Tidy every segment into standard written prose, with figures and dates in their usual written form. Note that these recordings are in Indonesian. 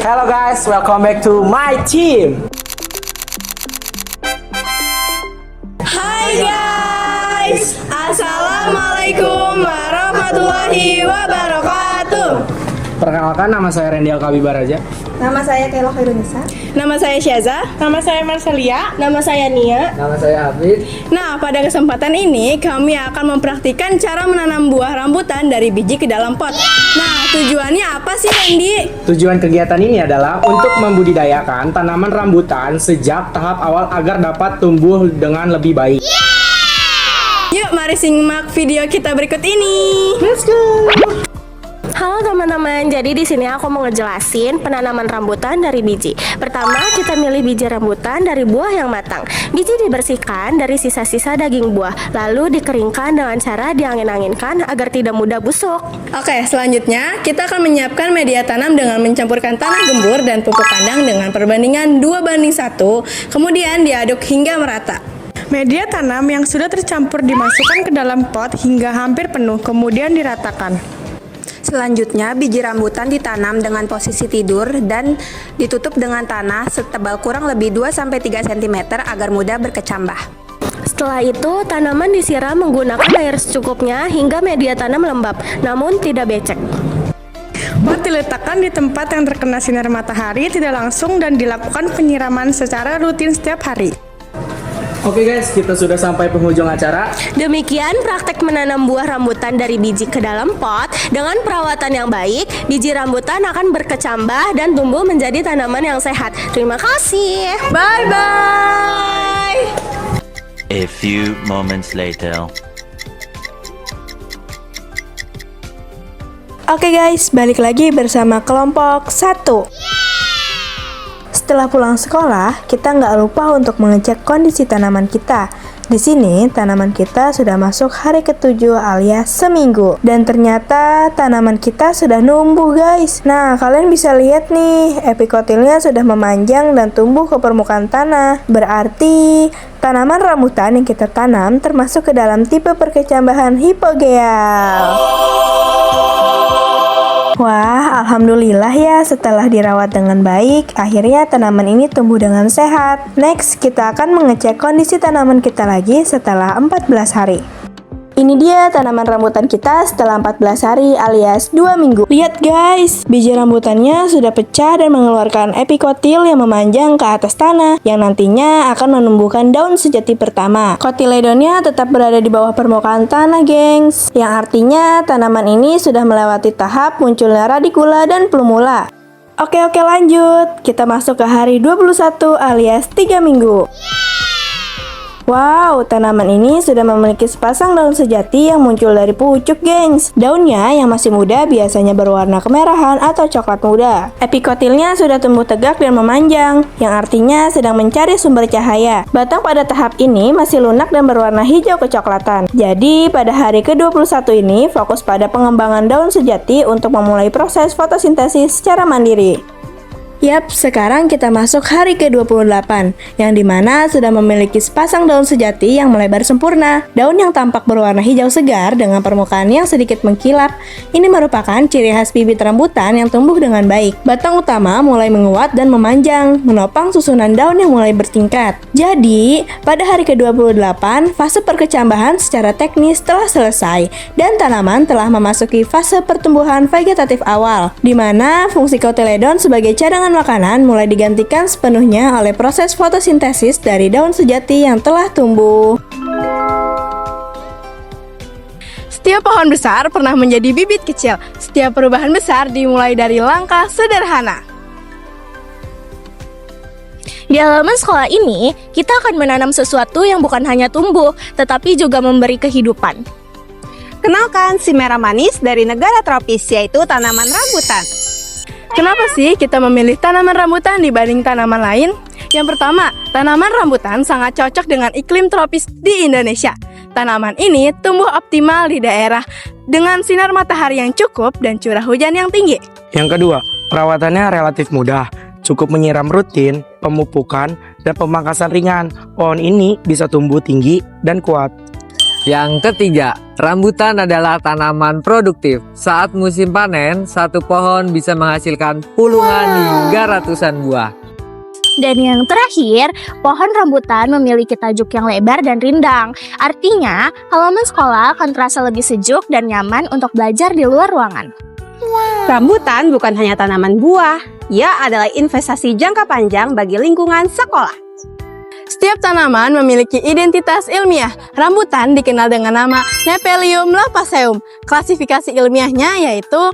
Hello guys, welcome back to my team. Hai guys, Assalamualaikum warahmatullahi wabarakatuh. Perkenalkan, nama saya Randy Alkabi Baraja. Nama saya Kayla Khairunisa. Nama saya Syaza. Nama saya Marcelia. Nama saya Nia. Nama saya Hafid. Nah, pada kesempatan ini kami akan mempraktikkan cara menanam buah rambutan dari biji ke dalam pot. Nah, tujuannya apa sih, Randy? Tujuan kegiatan ini adalah untuk membudidayakan tanaman rambutan sejak tahap awal agar dapat tumbuh dengan lebih baik. Yuk, mari simak video kita berikut ini. Let's go. Halo teman-teman, jadi di sini aku mau ngejelasin penanaman rambutan dari biji. Pertama, kita milih biji rambutan dari buah yang matang. Biji dibersihkan dari sisa-sisa daging buah, lalu dikeringkan dengan cara diangin-anginkan agar tidak mudah busuk. Oke, selanjutnya kita akan menyiapkan media tanam dengan mencampurkan tanah gembur dan pupuk kandang dengan perbandingan 2:1, kemudian diaduk hingga merata. Media tanam yang sudah tercampur dimasukkan ke dalam pot hingga hampir penuh, kemudian diratakan. Selanjutnya, biji rambutan ditanam dengan posisi tidur dan ditutup dengan tanah setebal kurang lebih 2-3 cm agar mudah berkecambah. Setelah itu, tanaman disiram menggunakan air secukupnya hingga media tanam lembab, namun tidak becek. Pot diletakkan di tempat yang terkena sinar matahari tidak langsung dan dilakukan penyiraman secara rutin setiap hari. Oke guys, kita sudah sampai penghujung acara. Demikian praktek menanam buah rambutan dari biji ke dalam pot. Dengan perawatan yang baik, biji rambutan akan berkecambah dan tumbuh menjadi tanaman yang sehat. Terima kasih. Bye-bye! A few moments later. Oke guys, balik lagi bersama kelompok 1. Setelah pulang sekolah, kita nggak lupa untuk mengecek kondisi tanaman kita. Di sini, tanaman kita sudah masuk hari ke-7 alias seminggu. Dan ternyata tanaman kita sudah numbuh guys. Nah, kalian bisa lihat nih, epikotilnya sudah memanjang dan tumbuh ke permukaan tanah. Berarti, tanaman rambutan yang kita tanam termasuk ke dalam tipe perkecambahan hipogeal. Wah, alhamdulillah ya, setelah dirawat dengan baik, akhirnya tanaman ini tumbuh dengan sehat. Next, kita akan mengecek kondisi tanaman kita lagi setelah 14 hari. Ini dia tanaman rambutan kita setelah 14 hari alias 2 minggu. Lihat guys, biji rambutannya sudah pecah dan mengeluarkan epikotil yang memanjang ke atas tanah, yang nantinya akan menumbuhkan daun sejati pertama. Kotiledonnya tetap berada di bawah permukaan tanah gengs, yang artinya tanaman ini sudah melewati tahap munculnya radikula dan plumula. Oke lanjut, kita masuk ke hari 21 alias 3 minggu. Wow, tanaman ini sudah memiliki sepasang daun sejati yang muncul dari pucuk, gengs. Daunnya yang masih muda biasanya berwarna kemerahan atau coklat muda. Epikotilnya sudah tumbuh tegak dan memanjang, yang artinya sedang mencari sumber cahaya. Batang pada tahap ini masih lunak dan berwarna hijau kecoklatan. Jadi, pada hari ke-21 ini fokus pada pengembangan daun sejati untuk memulai proses fotosintesis secara mandiri. Yap, sekarang kita masuk hari ke-28, yang dimana sudah memiliki sepasang daun sejati yang melebar sempurna. Daun yang tampak berwarna hijau segar dengan permukaan yang sedikit mengkilap. Ini merupakan ciri khas bibit rambutan yang tumbuh dengan baik. Batang utama mulai menguat dan memanjang, menopang susunan daun yang mulai bertingkat. Jadi, pada hari ke-28, fase perkecambahan secara teknis telah selesai, dan tanaman telah memasuki fase pertumbuhan vegetatif awal, di mana fungsi kotiledon sebagai cadangan makanan mulai digantikan sepenuhnya oleh proses fotosintesis dari daun sejati yang telah tumbuh. Setiap pohon besar pernah menjadi bibit kecil. Setiap perubahan besar dimulai dari langkah sederhana. Di halaman sekolah ini, kita akan menanam sesuatu yang bukan hanya tumbuh, tetapi juga memberi kehidupan. Kenalkan si merah manis dari negara tropis, yaitu tanaman rambutan. Kenapa sih kita memilih tanaman rambutan dibanding tanaman lain? Yang pertama, tanaman rambutan sangat cocok dengan iklim tropis di Indonesia. Tanaman ini tumbuh optimal di daerah dengan sinar matahari yang cukup dan curah hujan yang tinggi. Yang kedua, perawatannya relatif mudah. Cukup menyiram rutin, pemupukan, dan pemangkasan ringan. Pohon ini bisa tumbuh tinggi dan kuat. Yang ketiga, rambutan adalah tanaman produktif. Saat musim panen, satu pohon bisa menghasilkan puluhan hingga ratusan buah. Dan yang terakhir, pohon rambutan memiliki tajuk yang lebar dan rindang. Artinya, halaman sekolah akan terasa lebih sejuk dan nyaman untuk belajar di luar ruangan. Rambutan bukan hanya tanaman buah, ia adalah investasi jangka panjang bagi lingkungan sekolah. Setiap tanaman memiliki identitas ilmiah. Rambutan dikenal dengan nama Nephelium lapaceum. Klasifikasi ilmiahnya yaitu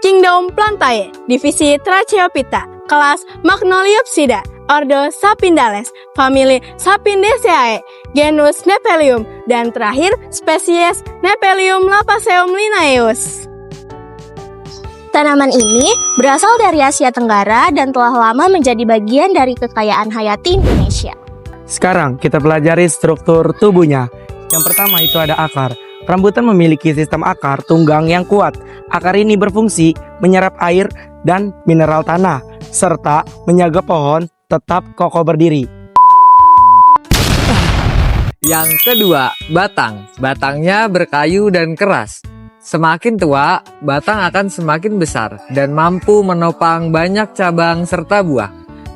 Kingdom Plantae, divisi Tracheophyta, kelas Magnoliopsida, ordo Sapindales, famili Sapindaceae, genus Nephelium, dan terakhir spesies Nephelium lapaceum linnaeus. Tanaman ini berasal dari Asia Tenggara dan telah lama menjadi bagian dari kekayaan hayati Indonesia. Sekarang kita pelajari struktur tubuhnya. Yang pertama itu ada akar. Rambutan memiliki sistem akar tunggang yang kuat. Akar ini berfungsi menyerap air dan mineral tanah, serta menjaga pohon tetap kokoh berdiri. Yang kedua, batang. Batangnya berkayu dan keras. Semakin tua, batang akan semakin besar dan mampu menopang banyak cabang serta buah.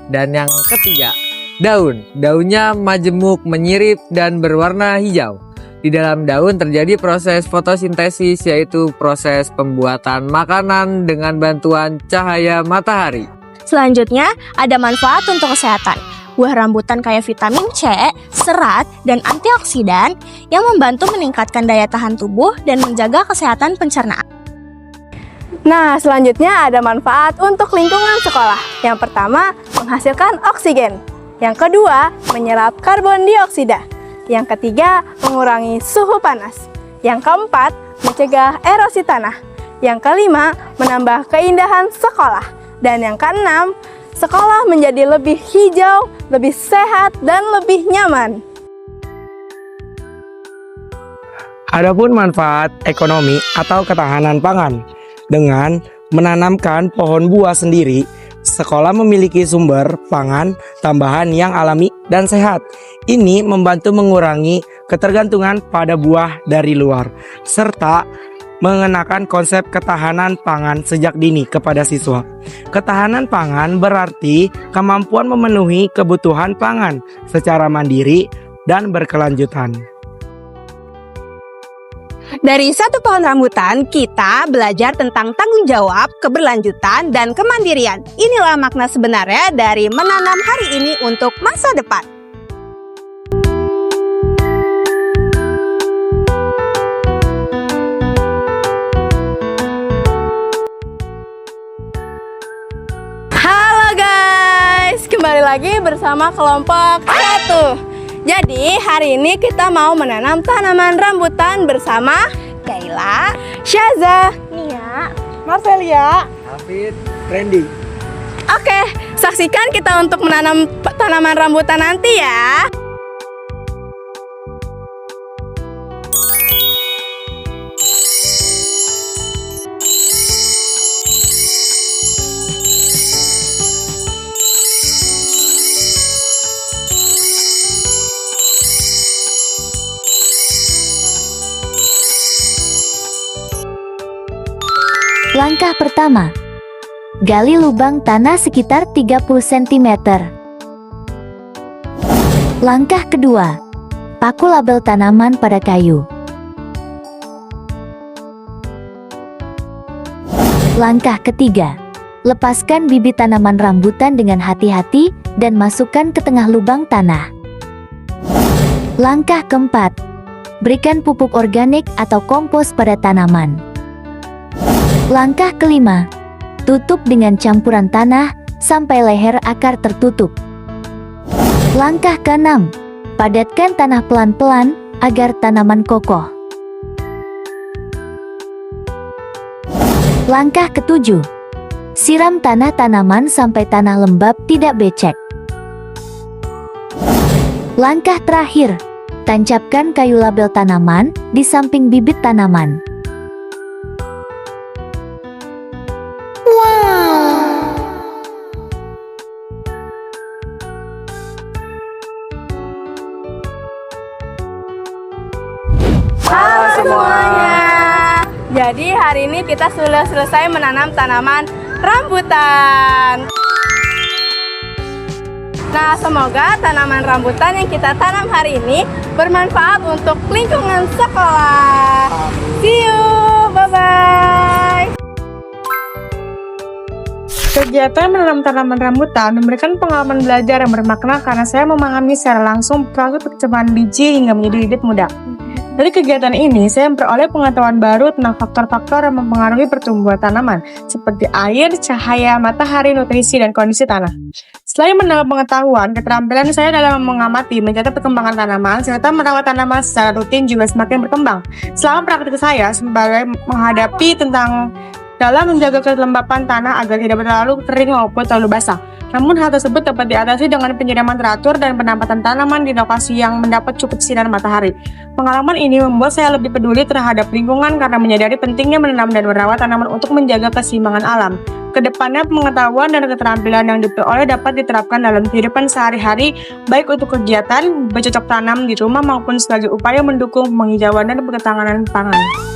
Dan yang ketiga, daun. Daunnya majemuk, menyirip, dan berwarna hijau. Di dalam daun terjadi proses fotosintesis, yaitu proses pembuatan makanan dengan bantuan cahaya matahari. Selanjutnya, ada manfaat untuk kesehatan. Buah rambutan kaya vitamin C, serat, dan antioksidan yang membantu meningkatkan daya tahan tubuh dan menjaga kesehatan pencernaan. Nah, selanjutnya ada manfaat untuk lingkungan sekolah. Yang pertama, menghasilkan oksigen. Yang kedua, menyerap karbon dioksida. Yang ketiga, mengurangi suhu panas. Yang keempat, mencegah erosi tanah. Yang kelima, menambah keindahan sekolah. Dan yang keenam, sekolah menjadi lebih hijau, lebih sehat, dan lebih nyaman. Adapun manfaat ekonomi atau ketahanan pangan. Dengan menanamkan pohon buah sendiri, sekolah memiliki sumber pangan tambahan yang alami dan sehat. Ini membantu mengurangi ketergantungan pada buah dari luar, serta mengenakan konsep ketahanan pangan sejak dini kepada siswa. Ketahanan pangan berarti kemampuan memenuhi kebutuhan pangan secara mandiri dan berkelanjutan. Dari satu pohon rambutan, kita belajar tentang tanggung jawab, keberlanjutan, dan kemandirian. Inilah makna sebenarnya dari menanam hari ini untuk masa depan. Halo guys, kembali lagi bersama kelompok 1. Jadi hari ini kita mau menanam tanaman rambutan bersama Kayla, Syaza, Nia, Marcelia, Hafid, Randy. Oke, saksikan kita untuk menanam tanaman rambutan nanti ya. Langkah pertama, gali lubang tanah sekitar 30 cm. Langkah kedua, paku label tanaman pada kayu. Langkah ketiga, lepaskan bibit tanaman rambutan dengan hati-hati dan masukkan ke tengah lubang tanah. Langkah keempat, berikan pupuk organik atau kompos pada tanaman. Langkah kelima, tutup dengan campuran tanah sampai leher akar tertutup. Langkah keenam, padatkan tanah pelan-pelan agar tanaman kokoh. Langkah ketujuh, siram tanah tanaman sampai tanah lembab tidak becek. Langkah terakhir, tancapkan kayu label tanaman di samping bibit tanaman. semuanya. Jadi hari ini kita sudah selesai menanam tanaman rambutan. Nah, semoga tanaman rambutan yang kita tanam hari ini bermanfaat untuk lingkungan sekolah. See you, bye-bye. Kegiatan menanam tanaman rambutan memberikan pengalaman belajar yang bermakna karena saya memahami secara langsung proses perkembangan biji hingga menjadi bibit muda. Dari kegiatan ini, saya memperoleh pengetahuan baru tentang faktor-faktor yang mempengaruhi pertumbuhan tanaman, seperti air, cahaya, matahari, nutrisi, dan kondisi tanah. Selain menambah pengetahuan, keterampilan saya dalam mengamati, mencatat perkembangan tanaman, serta merawat tanaman secara rutin juga semakin berkembang. Selama praktik saya sebagai menghadapi tentang dalam menjaga kelembapan tanah agar tidak terlalu kering maupun terlalu basah. Namun hal tersebut dapat diatasi dengan penyiraman teratur dan penempatan tanaman di lokasi yang mendapat cukup sinar matahari. Pengalaman ini membuat saya lebih peduli terhadap lingkungan karena menyadari pentingnya menanam dan merawat tanaman untuk menjaga keseimbangan alam. Kedepannya pengetahuan dan keterampilan yang diperoleh dapat diterapkan dalam kehidupan sehari-hari, baik untuk kegiatan bercocok tanam di rumah maupun sebagai upaya mendukung penghijauan dan ketahanan pangan.